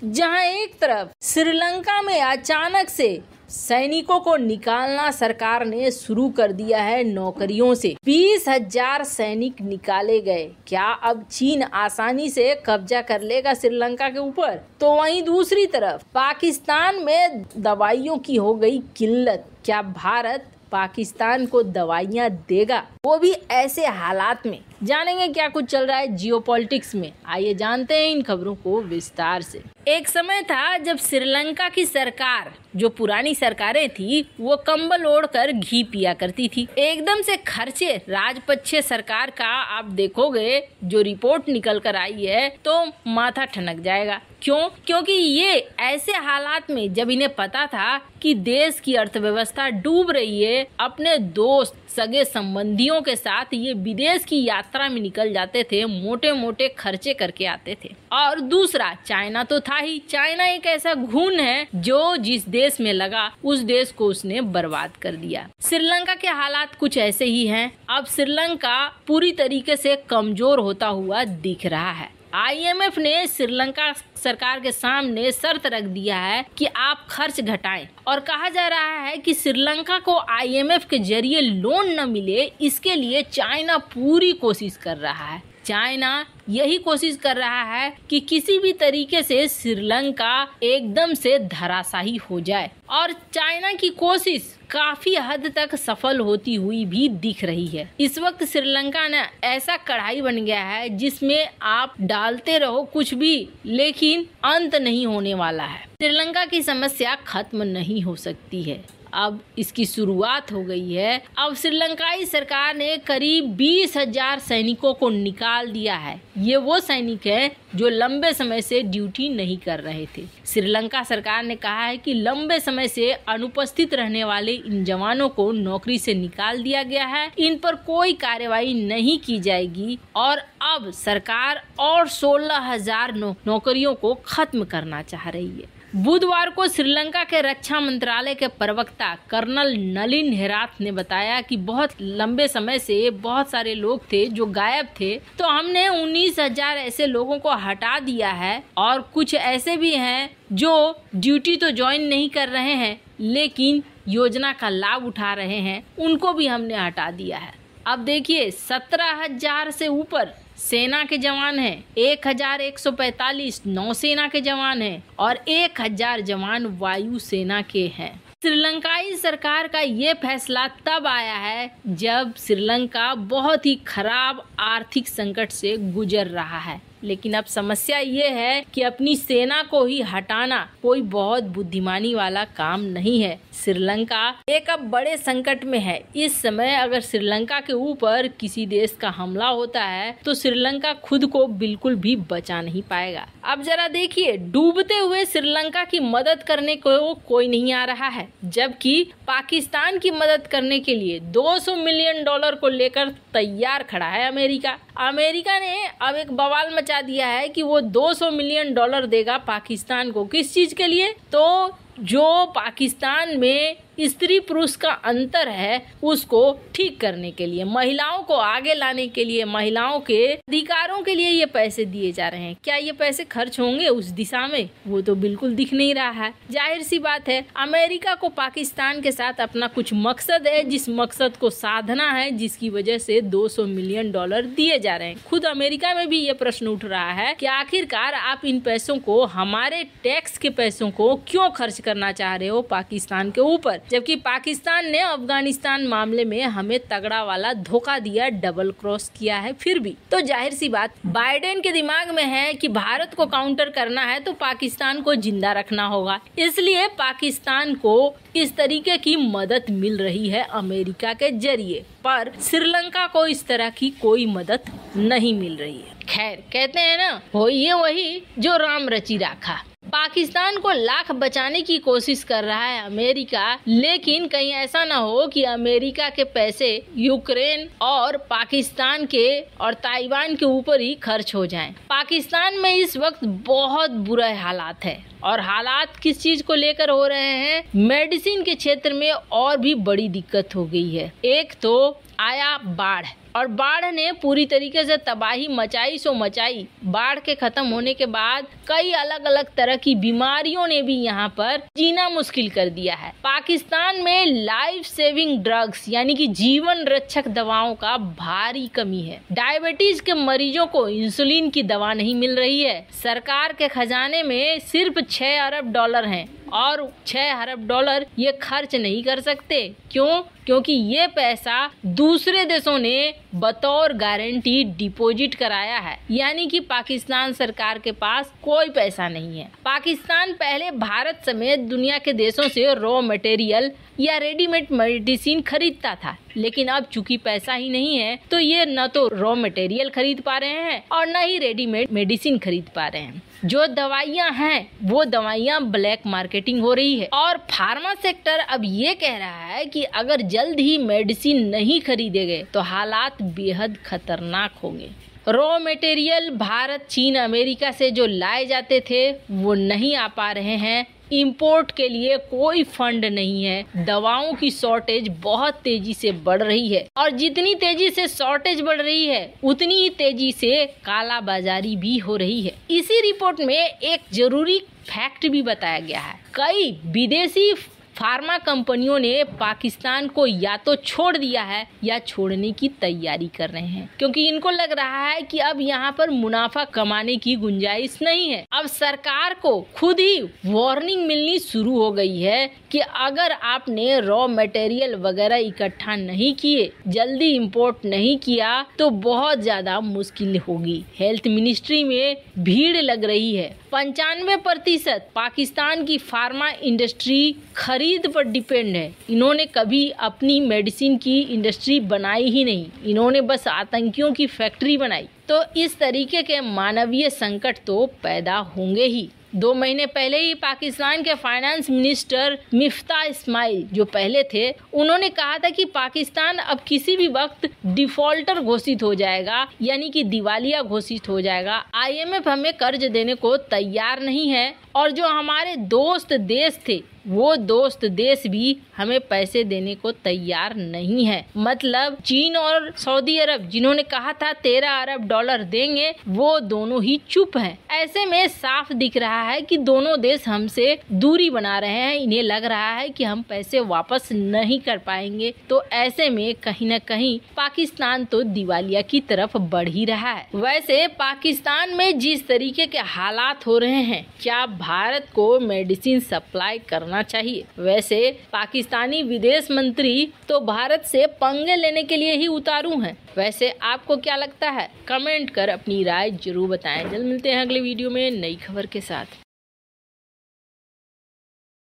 जहां एक तरफ श्रीलंका में अचानक से सैनिकों को निकालना सरकार ने शुरू कर दिया है नौकरियों से। 20,000 सैनिक निकाले गए। क्या अब चीन आसानी से कब्जा कर लेगा श्रीलंका के ऊपर? तो वहीं दूसरी तरफ पाकिस्तान में दवाइयों की हो गई किल्लत। क्या भारत पाकिस्तान को दवाइयां देगा, वो भी ऐसे हालात में? जानेंगे क्या कुछ चल रहा है जियोपॉलिटिक्स में। आइए जानते हैं इन खबरों को विस्तार से। एक समय था जब श्रीलंका की सरकार, जो पुरानी सरकारें थी, वो कंबल ओढ़कर घी पिया करती थी। एकदम से खर्चे राजपक्षे सरकार का आप देखोगे जो रिपोर्ट निकल कर आई है तो माथा ठनक जाएगा। क्यों? क्योंकि ये ऐसे हालात में जब इन्हें पता था कि देश की अर्थव्यवस्था डूब रही है, अपने दोस्त सगे संबंधियों के साथ ये विदेश की यात्रा में निकल जाते थे, मोटे मोटे खर्चे करके आते थे। और दूसरा, चाइना तो था ही। चाइना एक ऐसा घून है जो जिस देश में लगा उस देश को उसने बर्बाद कर दिया। श्रीलंका के हालात कुछ ऐसे ही हैं। अब श्रीलंका पूरी तरीके से कमजोर होता हुआ दिख रहा है। IMF ने श्रीलंका सरकार के सामने शर्त रख दिया है कि आप खर्च घटाएं, और कहा जा रहा है कि श्रीलंका को IMF के जरिए लोन न मिले, इसके लिए चाइना पूरी कोशिश कर रहा है। चाइना यही कोशिश कर रहा है कि किसी भी तरीके से श्रीलंका एकदम से धराशायी हो जाए, और चाइना की कोशिश काफी हद तक सफल होती हुई भी दिख रही है। इस वक्त श्रीलंका ने ऐसा कढ़ाई बन गया है जिसमें आप डालते रहो कुछ भी, लेकिन अंत नहीं होने वाला है। श्रीलंका की समस्या खत्म नहीं हो सकती है, अब इसकी शुरुआत हो गई है। अब श्रीलंकाई सरकार ने करीब 20,000 सैनिकों को निकाल दिया है। ये वो सैनिक हैं जो लंबे समय से ड्यूटी नहीं कर रहे थे। श्रीलंका सरकार ने कहा है कि लंबे समय से अनुपस्थित रहने वाले इन जवानों को नौकरी से निकाल दिया गया है, इन पर कोई कार्रवाई नहीं की जाएगी, और अब सरकार और 16,000 नौकरियों को खत्म करना चाह रही है। बुधवार को श्रीलंका के रक्षा मंत्रालय के प्रवक्ता कर्नल नलिन हेराथ ने बताया कि बहुत लंबे समय से बहुत सारे लोग थे जो गायब थे, तो हमने 19,000 ऐसे लोगों को हटा दिया है, और कुछ ऐसे भी हैं जो ड्यूटी तो ज्वाइन नहीं कर रहे हैं लेकिन योजना का लाभ उठा रहे हैं, उनको भी हमने हटा दिया है। अब देखिए, 17,000 से ऊपर सेना के जवान हैं, 1,145 नौसेना के जवान हैं, और 1,000 जवान वायु सेना के हैं। श्रीलंकाई सरकार का ये फैसला तब आया है जब श्रीलंका बहुत ही खराब आर्थिक संकट से गुजर रहा है। लेकिन अब समस्या ये है कि अपनी सेना को ही हटाना कोई बहुत बुद्धिमानी वाला काम नहीं है। श्रीलंका एक अब बड़े संकट में है। इस समय अगर श्रीलंका के ऊपर किसी देश का हमला होता है तो श्रीलंका खुद को बिल्कुल भी बचा नहीं पाएगा। अब जरा देखिए, डूबते हुए श्रीलंका की मदद करने को कोई नहीं आ रहा है, जबकि पाकिस्तान की मदद करने के लिए $200 मिलियन को लेकर तैयार खड़ा है अमेरिका। अमेरिका ने अब एक बवाल मचा दिया है कि वो $200 मिलियन देगा पाकिस्तान को। किस चीज के लिए? तो जो पाकिस्तान में स्त्री पुरुष का अंतर है उसको ठीक करने के लिए, महिलाओं को आगे लाने के लिए, महिलाओं के अधिकारों के लिए ये पैसे दिए जा रहे हैं। क्या ये पैसे खर्च होंगे उस दिशा में? वो तो बिल्कुल दिख नहीं रहा है। जाहिर सी बात है, अमेरिका को पाकिस्तान के साथ अपना कुछ मकसद है, जिस मकसद को साधना है, जिसकी वजह से $200 मिलियन दिए जा रहे हैं। खुद अमेरिका में भी ये प्रश्न उठ रहा है कि आखिरकार आप इन पैसों को, हमारे टैक्स के पैसों को क्यों खर्च करना चाह रहे हो पाकिस्तान के ऊपर, जबकि पाकिस्तान ने अफगानिस्तान मामले में हमें तगड़ा वाला धोखा दिया, डबल क्रॉस किया है। फिर भी तो जाहिर सी बात बाइडेन के दिमाग में है कि भारत को काउंटर करना है तो पाकिस्तान को जिंदा रखना होगा, इसलिए पाकिस्तान को इस तरीके की मदद मिल रही है अमेरिका के जरिए, पर श्रीलंका को इस तरह की कोई मदद नहीं मिल रही है। खैर, कहते हैं ना, होइए वही जो राम रची राखा। पाकिस्तान को लाख बचाने की कोशिश कर रहा है अमेरिका, लेकिन कहीं ऐसा ना हो कि अमेरिका के पैसे यूक्रेन और पाकिस्तान के और ताइवान के ऊपर ही खर्च हो जाएं। पाकिस्तान में इस वक्त बहुत बुरे हालात है, और हालात किस चीज को लेकर हो रहे हैं? मेडिसिन के क्षेत्र में और भी बड़ी दिक्कत हो गई है। एक तो आया बाढ़, और बाढ़ ने पूरी तरीके से तबाही मचाई सो मचाई। बाढ़ के खत्म होने के बाद कई अलग अलग तरह की बीमारियों ने भी यहाँ पर जीना मुश्किल कर दिया है। पाकिस्तान में लाइफ सेविंग ड्रग्स यानी कि जीवन रक्षक दवाओं का भारी कमी है। डायबिटीज के मरीजों को इंसुलिन की दवा नहीं मिल रही है। सरकार के खजाने में सिर्फ 6 अरब डॉलर हैं और 6 अरब डॉलर ये खर्च नहीं कर सकते। क्यों? क्योंकि ये पैसा दूसरे देशों ने बतौर गारंटी डिपॉजिट कराया है, यानी कि पाकिस्तान सरकार के पास कोई पैसा नहीं है। पाकिस्तान पहले भारत समेत दुनिया के देशों से रॉ मटेरियल या रेडीमेड मेडिसिन खरीदता था, लेकिन अब चूंकि पैसा ही नहीं है तो ये न तो रॉ मटेरियल खरीद पा रहे हैं और न ही रेडीमेड मेडिसिन खरीद पा रहे हैं। जो दवाइयाँ हैं वो दवाइयाँ ब्लैक मार्केटिंग हो रही है और फार्मा सेक्टर अब ये कह रहा है कि अगर जल्द ही मेडिसिन नहीं खरीदे गए तो हालात बेहद खतरनाक होंगे। रॉ मटेरियल भारत, चीन, अमेरिका से जो लाए जाते थे वो नहीं आ पा रहे हैं। इंपोर्ट के लिए कोई फंड नहीं है। दवाओं की शॉर्टेज बहुत तेजी से बढ़ रही है और जितनी तेजी से शॉर्टेज बढ़ रही है उतनी ही तेजी से काला बाजारी भी हो रही है। इसी रिपोर्ट में एक जरूरी फैक्ट भी बताया गया है। कई विदेशी फार्मा कंपनियों ने पाकिस्तान को या तो छोड़ दिया है या छोड़ने की तैयारी कर रहे हैं, क्योंकि इनको लग रहा है कि अब यहाँ पर मुनाफा कमाने की गुंजाइश नहीं है। अब सरकार को खुद ही वार्निंग मिलनी शुरू हो गई है कि अगर आपने रॉ मटेरियल वगैरह इकट्ठा नहीं किए, जल्दी इंपोर्ट नहीं किया तो बहुत ज्यादा मुश्किल होगी। हेल्थ मिनिस्ट्री में भीड़ लग रही है। 95% पाकिस्तान की फार्मा इंडस्ट्री खरीद पर डिपेंड है। इन्होंने कभी अपनी मेडिसिन की इंडस्ट्री बनाई ही नहीं, इन्होंने बस आतंकियों की फैक्ट्री बनाई। तो इस तरीके के मानवीय संकट तो पैदा होंगे ही। 2 महीने पहले ही पाकिस्तान के फाइनेंस मिनिस्टर मिफ्ता इस्माइल जो पहले थे, उन्होंने कहा था कि पाकिस्तान अब किसी भी वक्त डिफॉल्टर घोषित हो जाएगा, यानी कि दिवालिया घोषित हो जाएगा। IMF हमें कर्ज देने को तैयार नहीं है और जो हमारे दोस्त देश थे वो दोस्त देश भी हमें पैसे देने को तैयार नहीं है। मतलब चीन और सऊदी अरब जिन्होंने कहा था 13 अरब डॉलर देंगे, वो दोनों ही चुप हैं। ऐसे में साफ दिख रहा है कि दोनों देश हमसे दूरी बना रहे हैं। इन्हें लग रहा है कि हम पैसे वापस नहीं कर पाएंगे। तो ऐसे में कहीं न कहीं पाकिस्तान तो दिवालिया की तरफ बढ़ ही रहा है। वैसे पाकिस्तान में जिस तरीके के हालात हो रहे हैं, क्या भारत को मेडिसिन सप्लाई करना चाहिए? वैसे पाकिस्तानी विदेश मंत्री तो भारत से पंगे लेने के लिए ही उतारू हैं। वैसे आपको क्या लगता है? कमेंट कर अपनी राय जरूर बताएं। जल्द मिलते हैं अगले वीडियो में नई खबर के साथ।